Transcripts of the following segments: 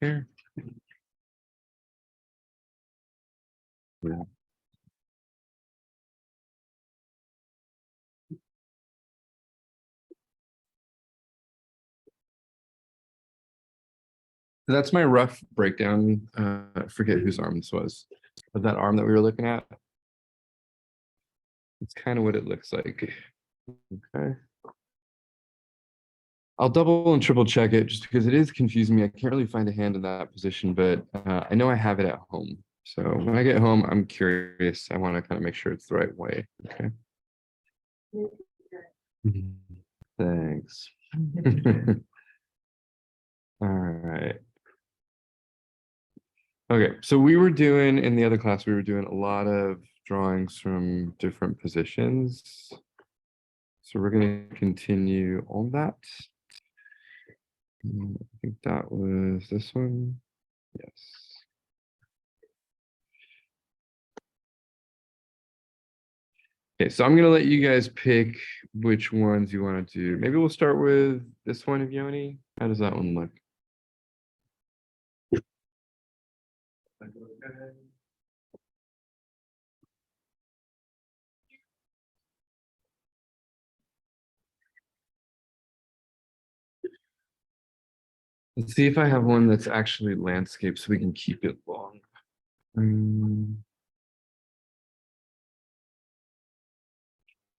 Share. Yeah. That's my rough breakdown. I forget whose arm this was, of that arm that we were looking at. It's kind of what it looks like. Okay. I'll double and triple check it just because it is confusing me. I can't really find a hand in that position, but I know I have it at home. So when I get home, I'm curious. I want to kind of make sure it's the right way. Okay. Thanks. All right. Okay, so we were doing in the other class, we were doing a lot of drawings from different positions. So we're going to continue on that. I think that was this one. Yes. Okay, so I'm going to let you guys pick which ones you want to do. Maybe we'll start with this one of Yoni. How does that one look? Let's see if I have one that's actually landscape so we can keep it long.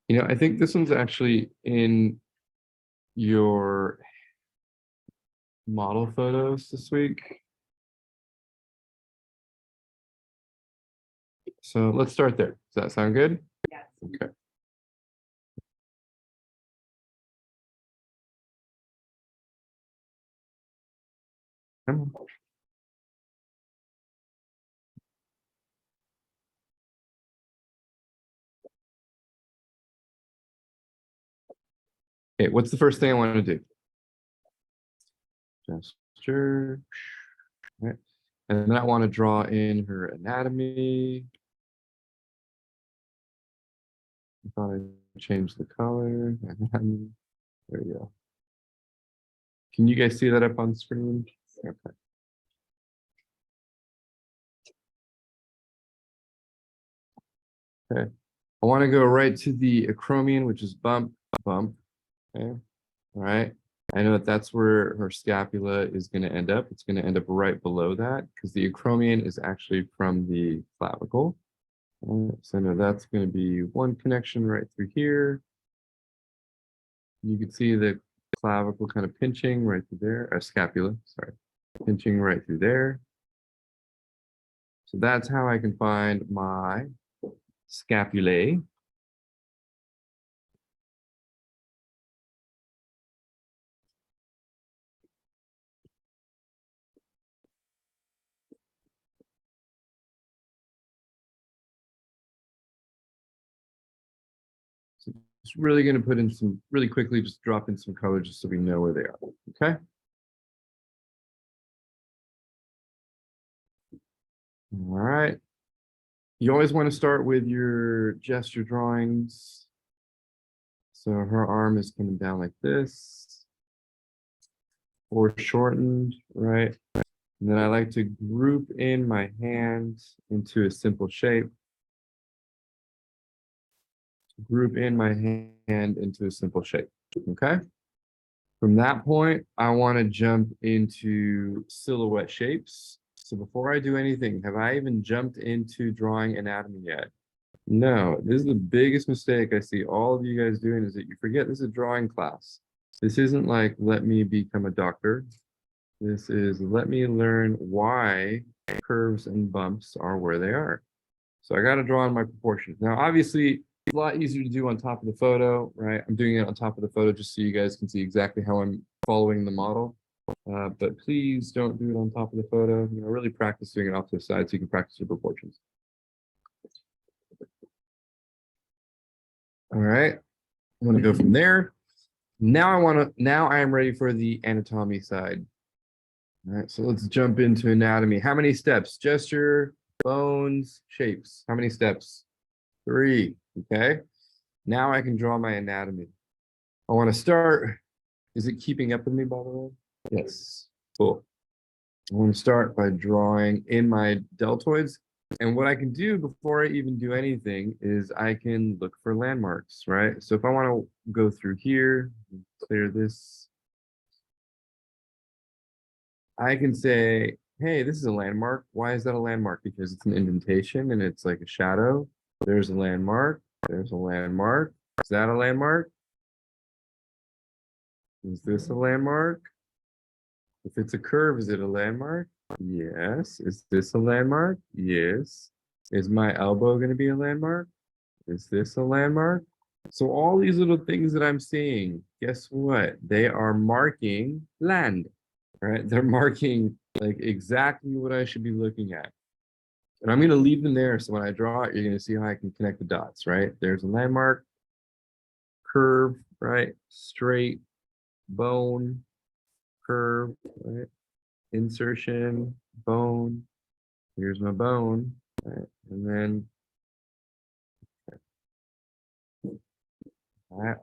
You know, I think this one's actually in your model photos this week. So let's start there. Does that sound good? Yes. Okay. Come on. Okay, what's the first thing I want to do? Gesture. Right. And then I want to draw in her anatomy. I thought I changed the color. There we go. Can you guys see that up on screen? Okay. Okay. I want to go right to the acromion, which is bump, bump. Okay. All right. I know that that's where her scapula is going to end up. It's going to end up right below that because the acromion is actually from the clavicle. So I know that's going to be one connection right through here. You can see the clavicle kind of pinching right through there, or scapula, sorry, pinching right through there. So that's how I can find my scapulae. So it's really going to put in some, really quickly, just drop in some color just so we know where they are, okay? All right. You always want to start with your gesture drawings. So her arm is coming down like this, or shortened, right? And then I like to group in my hand into a simple shape. Group in my hand into a simple shape, okay? From that point, I want to jump into silhouette shapes. So before I do anything, have I even jumped into drawing anatomy yet? No, this is the biggest mistake I see all of you guys doing is that you forget this is a drawing class. This isn't like, let me become a doctor. This is, let me learn why curves and bumps are where they are. So I got to draw in my proportions. Now, obviously, it's a lot easier to do on top of the photo, right? I'm doing it on top of the photo just so you guys can see exactly how I'm following the model. But please don't do it on top of the photo. You know, really practice doing it off to the side so you can practice your proportions. All right, I'm gonna go from there. Now I am ready for the anatomy side. All right, so let's jump into anatomy. How many steps? Gesture, bones, shapes. How many steps? 3, okay? Now I can draw my anatomy. I want to start. Is it keeping up with me, by the way? Yes. Cool. I want to start by drawing in my deltoids. And what I can do before I even do anything is I can look for landmarks, right? So if I want to go through here, clear this, I can say, hey, this is a landmark. Why is that a landmark? Because it's an indentation and it's like a shadow. There's a landmark. There's a landmark. Is that a landmark? Is this a landmark? If it's a curve, is it a landmark? Yes. Is this a landmark? Yes. Is my elbow going to be a landmark? Is this a landmark? So all these little things that I'm seeing, guess what? They are marking land, right? They're marking like exactly what I should be looking at. And I'm going to leave them there. So when I draw it, you're going to see how I can connect the dots, right? There's a landmark, curve, right? Straight, bone, curve, right? Insertion, bone. Here's my bone, right? And then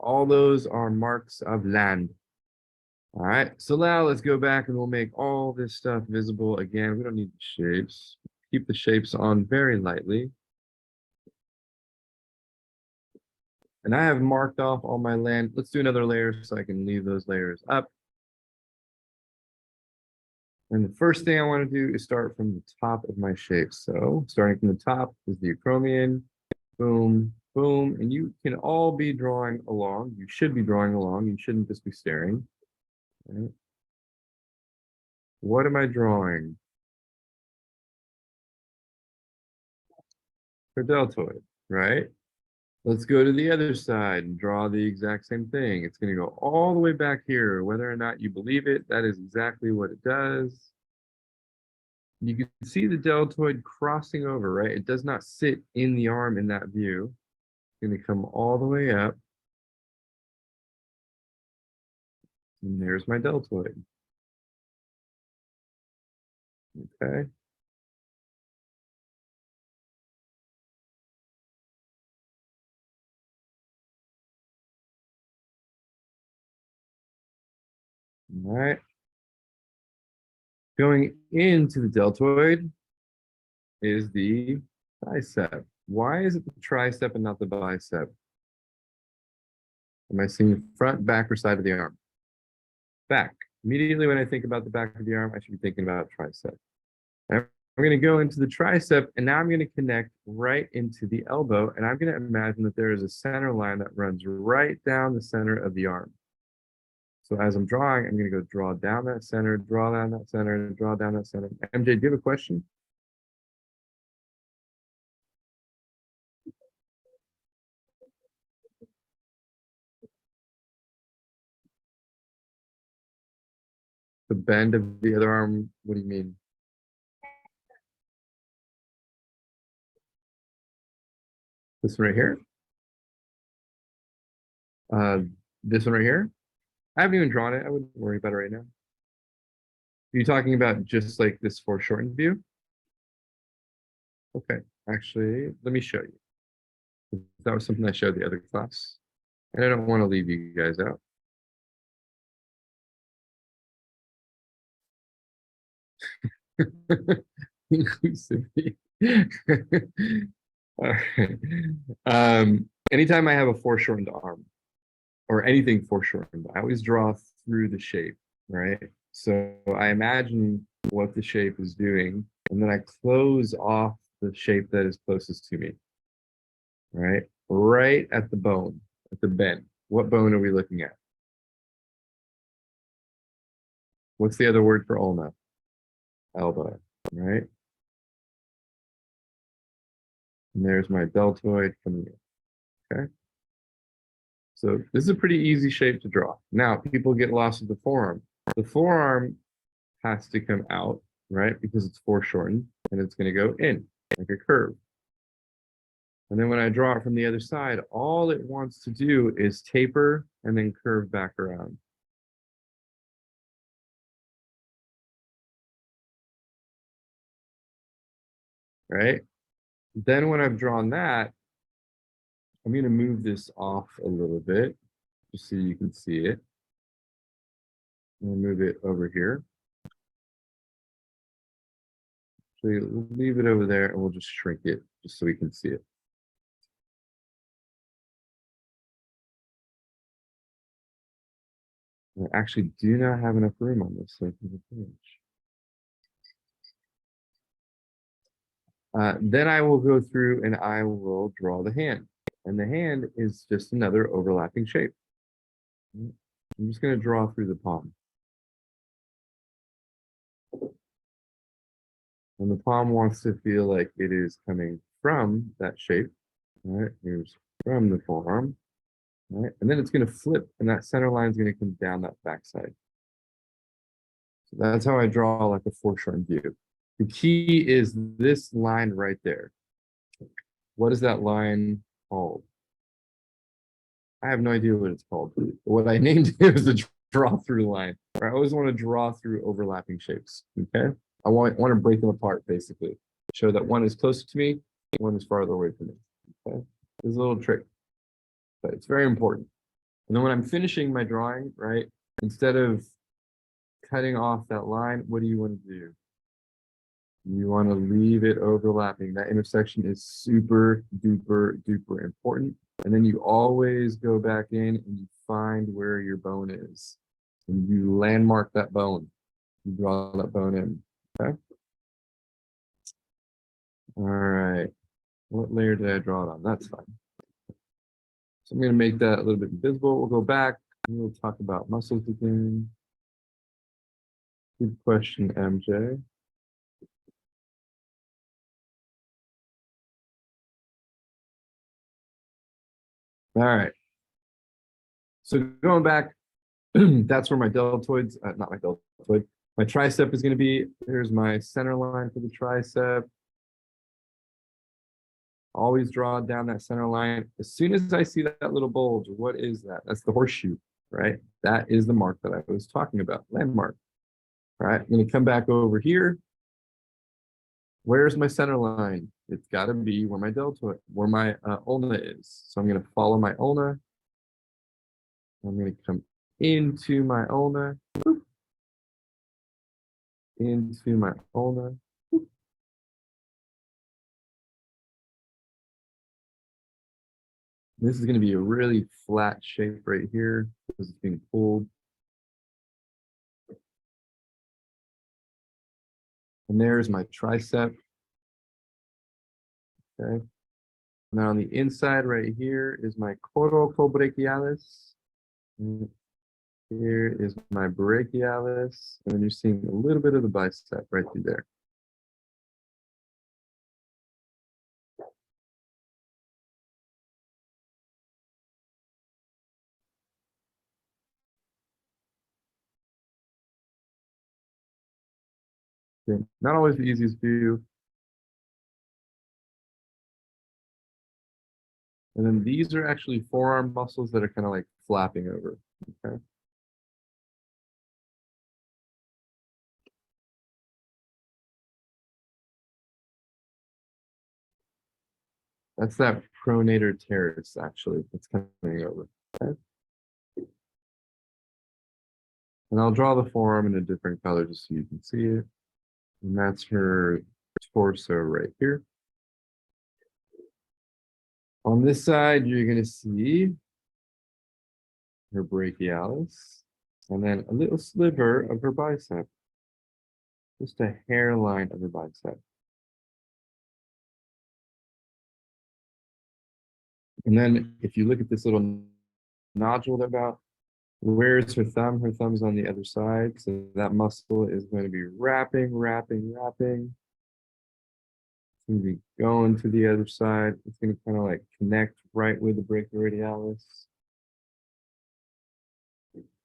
all those are marks of land. All right, so now let's go back and we'll make all this stuff visible again. We don't need the shapes. Keep the shapes on very lightly. And I have marked off all my land. Let's do another layer so I can leave those layers up. And the first thing I want to do is start from the top of my shape. So starting from the top is the acromion, boom, boom, and you can all be drawing along. You should be drawing along. You shouldn't just be staring. Right? What am I drawing? For deltoid, right? Let's go to the other side and draw the exact same thing. It's going to go all the way back here. Whether or not you believe it, that is exactly what it does. You can see the deltoid crossing over, right? It does not sit in the arm in that view. It's going to come all the way up. And there's my deltoid. Okay. All right. Going into the deltoid is the bicep. Why is it the tricep and not the bicep? Am I seeing front, back, or side of the arm? Back. Immediately when I think about the back of the arm, I should be thinking about tricep. I'm going to go into the tricep, and now I'm going to connect right into the elbow, and I'm going to imagine that there is a center line that runs right down the center of the arm. So as I'm drawing, I'm going to go draw down that center, draw down that center, draw down that center. MJ, do you have a question? The bend of the other arm, what do you mean? This one right here? Uh, this one right here? I haven't even drawn it. I wouldn't worry about it right now. Are you talking about just like this foreshortened view? Okay, actually, let me show you. That was something I showed the other class. And I don't want to leave you guys out. Inclusivity. All right. Anytime I have a foreshortened arm or anything foreshortened, I always draw through the shape, right? So I imagine what the shape is doing, and then I close off the shape that is closest to me, right? Right at the bone, at the bend. What bone are we looking at? What's the other word for ulna? Elbow, right? And there's my deltoid coming in, okay? So this is a pretty easy shape to draw. Now, people get lost with the forearm. The forearm has to come out, right? Because it's foreshortened, and it's going to go in like a curve. And then when I draw it from the other side, all it wants to do is taper and then curve back around. Right? Then when I've drawn that, I'm going to move this off a little bit just so you can see it. I'm going to move it over here. Actually, we'll leave it over there and we'll just shrink it just so we can see it. I actually do not have enough room on this page. Then I will go through and I will draw the hand. And the hand is just another overlapping shape. I'm just going to draw through the palm. And the palm wants to feel like it is coming from that shape. All right, here's from the forearm. All right, and then it's going to flip, and that center line is going to come down that backside. So that's how I draw like a foreshortened view. The key is this line right there. What is that line called? I have no idea what it's called. What I named it was a draw through line. I always want to draw through overlapping shapes. Okay. I want to break them apart basically. Show that one is closer to me, one is farther away from me. Okay. There's a little trick, but it's very important. And then when I'm finishing my drawing, right, instead of cutting off that line, what do you want to do? You want to leave it overlapping. That intersection is super duper duper important. And then you always go back in and you find where your bone is. And you landmark that bone. You draw that bone in. Okay. All right. What layer did I draw it on? That's fine. So I'm going to make that a little bit invisible. We'll go back and we'll talk about muscles again. Good question, MJ. All right. So going back, that's where my deltoids, not my deltoid, my tricep is going to be. Here's my center line for the tricep. Always draw down that center line. As soon as I see that little bulge, what is that? That's the horseshoe, right? That is the mark that I was talking about, landmark. All right, I'm going to come back over here. Where's my center line? It's got to be where my deltoid, where my ulna is. So I'm going to follow my ulna. I'm going to come into my ulna, into my ulna. This is going to be a really flat shape right here because it's being pulled. And there's my tricep. Okay. Now on the inside right here is my coracobrachialis. Here is my brachialis. And then you're seeing a little bit of the bicep right through there. Okay. Not always the easiest view. And then these are actually forearm muscles that are kind of like flapping over. Okay. That's that pronator teres actually that's coming over. Okay. And I'll draw the forearm in a different color just so you can see it. And that's her torso right here. On this side, you're going to see her brachialis and then a little sliver of her bicep. Just a hairline of her bicep. And then if you look at this little nodule about, where's her thumb? Her thumb's on the other side. So that muscle is going to be wrapping, wrapping, wrapping. It's going to be going to the other side. It's going to kind of like connect right with the brachioradialis.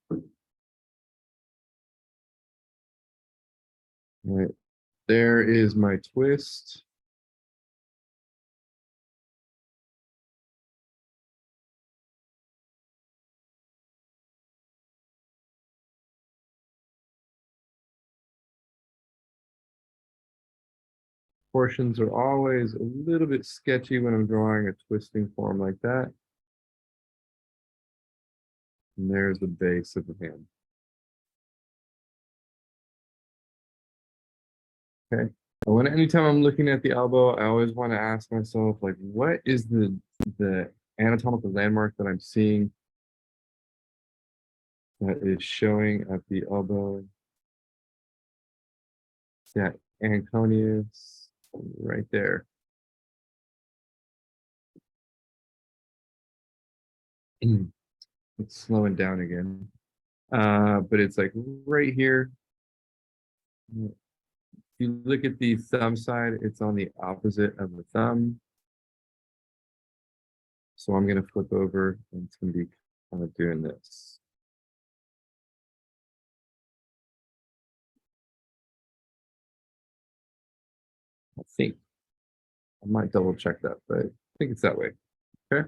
All right, there is my twist. Portions are always a little bit sketchy when I'm drawing a twisting form like that. And there's the base of the hand. Okay. Anytime I'm looking at the elbow, I always want to ask myself, like, what is the anatomical landmark that I'm seeing that is showing at the elbow? Yeah, Anconius, right there. It's slowing down again. But it's like right here. If you look at the thumb side, it's on the opposite of the thumb. So I'm gonna flip over and it's gonna be kind of doing this. I think I might double check that, but I think it's that way. Okay.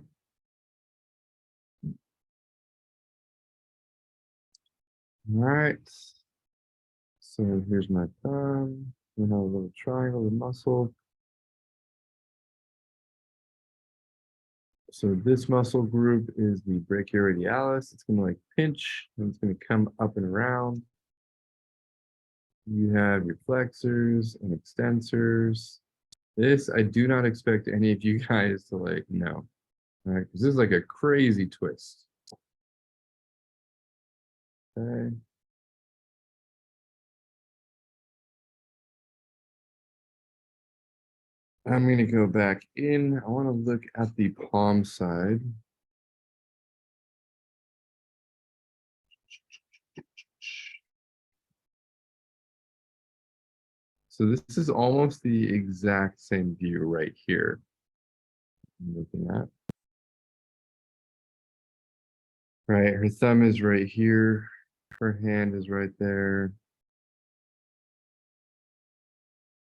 All right. So here's my thumb. We have a little triangle, the muscle. So this muscle group is the brachioradialis. It's gonna like pinch and it's gonna come up and around. You have your flexors and extensors. This, I do not expect any of you guys to like know. All right, because this is like a crazy twist. Okay. I'm gonna go back in. I want to look at the palm side. So this is almost the exact same view right here. I'm looking at. Right, her thumb is right here. Her hand is right there.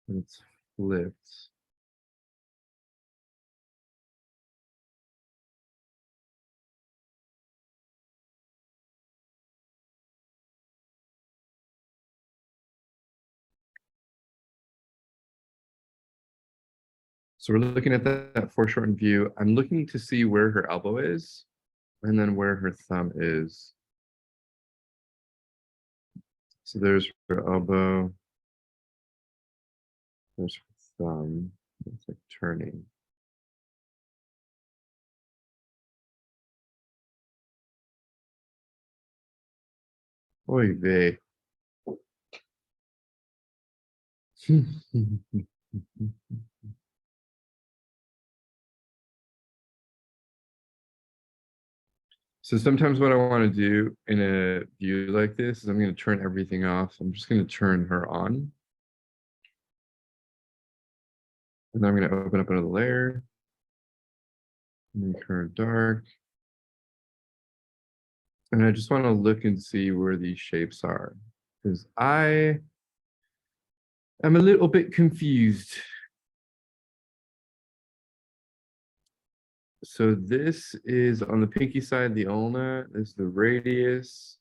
And it's flipped. So we're looking at that foreshortened view. I'm looking to see where her elbow is and then where her thumb is. So there's her elbow. There's her thumb. It's like turning. Oy vey. So sometimes what I want to do in a view like this is I'm going to turn everything off. I'm just going to turn her on. And then I'm going to open up another layer. Make her dark. And I just want to look and see where these shapes are. Because I am a little bit confused. So this is on the pinky side, the ulna. This is the radius.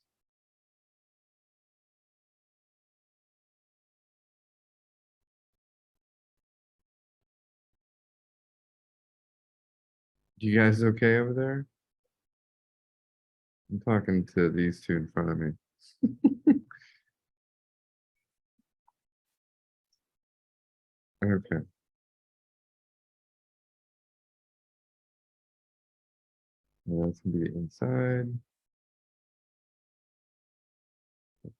Do you guys okay over there? I'm talking to these two in front of me. Okay. Well, that's gonna be the inside.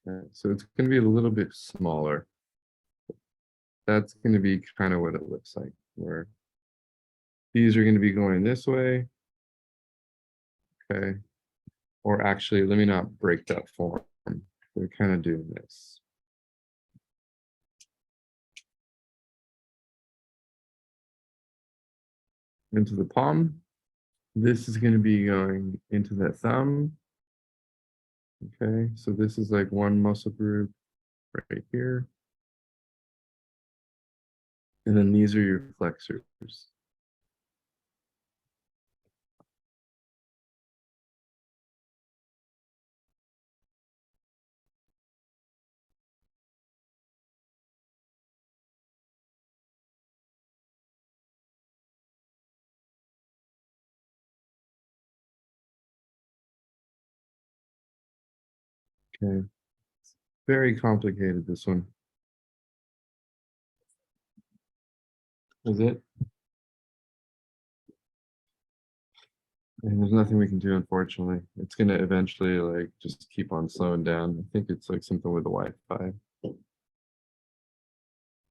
Okay. So it's gonna be a little bit smaller. That's gonna be kind of what it looks like, where these are gonna be going this way. Okay. Or actually, let me not break that form. We're kind of doing this. Into the palm. This is going to be going into the thumb. Okay, so this is like one muscle group right here. And then these are your flexors. Okay, very complicated, this one. Is it? And there's nothing we can do, unfortunately. It's gonna eventually like just keep on slowing down. I think it's like something with the Wi-Fi.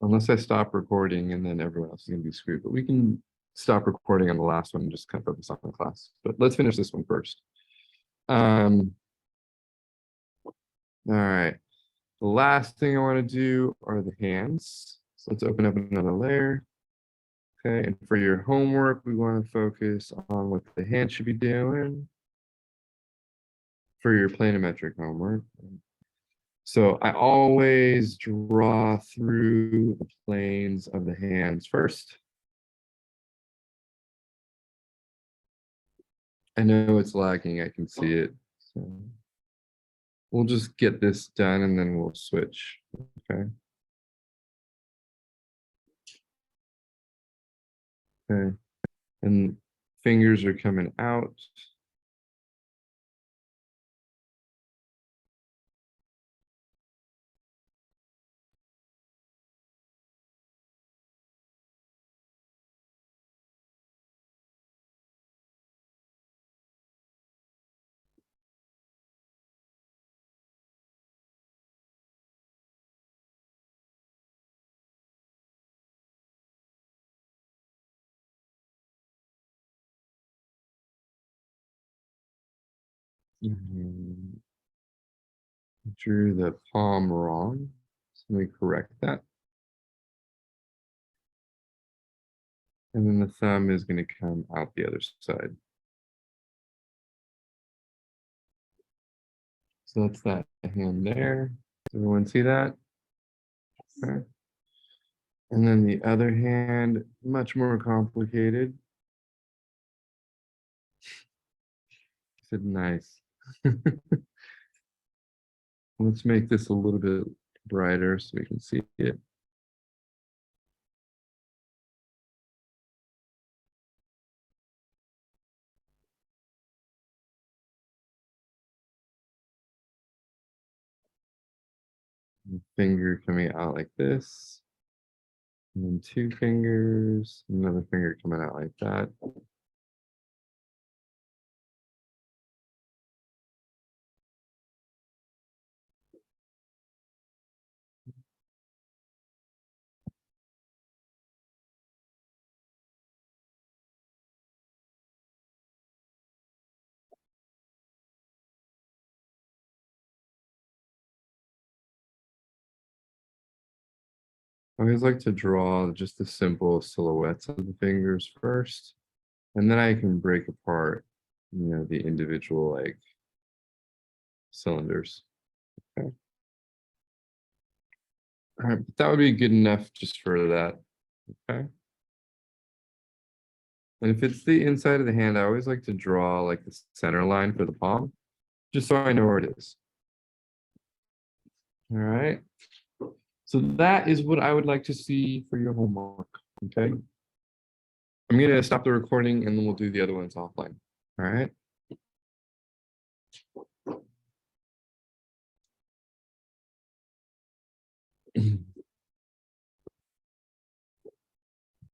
Unless I stop recording and then everyone else is gonna be screwed. But we can stop recording on the last one and just kind of focus on the class. But let's finish this one first. All right. The last thing I want to do are the hands. So let's open up another layer. Okay, and for your homework, we want to focus on what the hand should be doing for your planimetric homework. So I always draw through the planes of the hands first. I know it's lagging, I can see it. So we'll just get this done and then we'll switch. Okay. Okay. And fingers are coming out. Drew the palm wrong. So let me correct that. And then the thumb is going to come out the other side. So that's that hand there. Does everyone see that? Okay. And then the other hand, much more complicated. I said nice. Let's make this a little bit brighter so we can see it. Finger coming out like this. And then two fingers, another finger coming out like that. I always like to draw just the simple silhouettes of the fingers first, and then I can break apart, the individual like cylinders. Okay. All right, but that would be good enough just for that. Okay. And if it's the inside of the hand, I always like to draw like the center line for the palm, just so I know where it is. All right. So that is what I would like to see for your homework. Okay. I'm going to stop the recording and then we'll do the other ones offline. All right.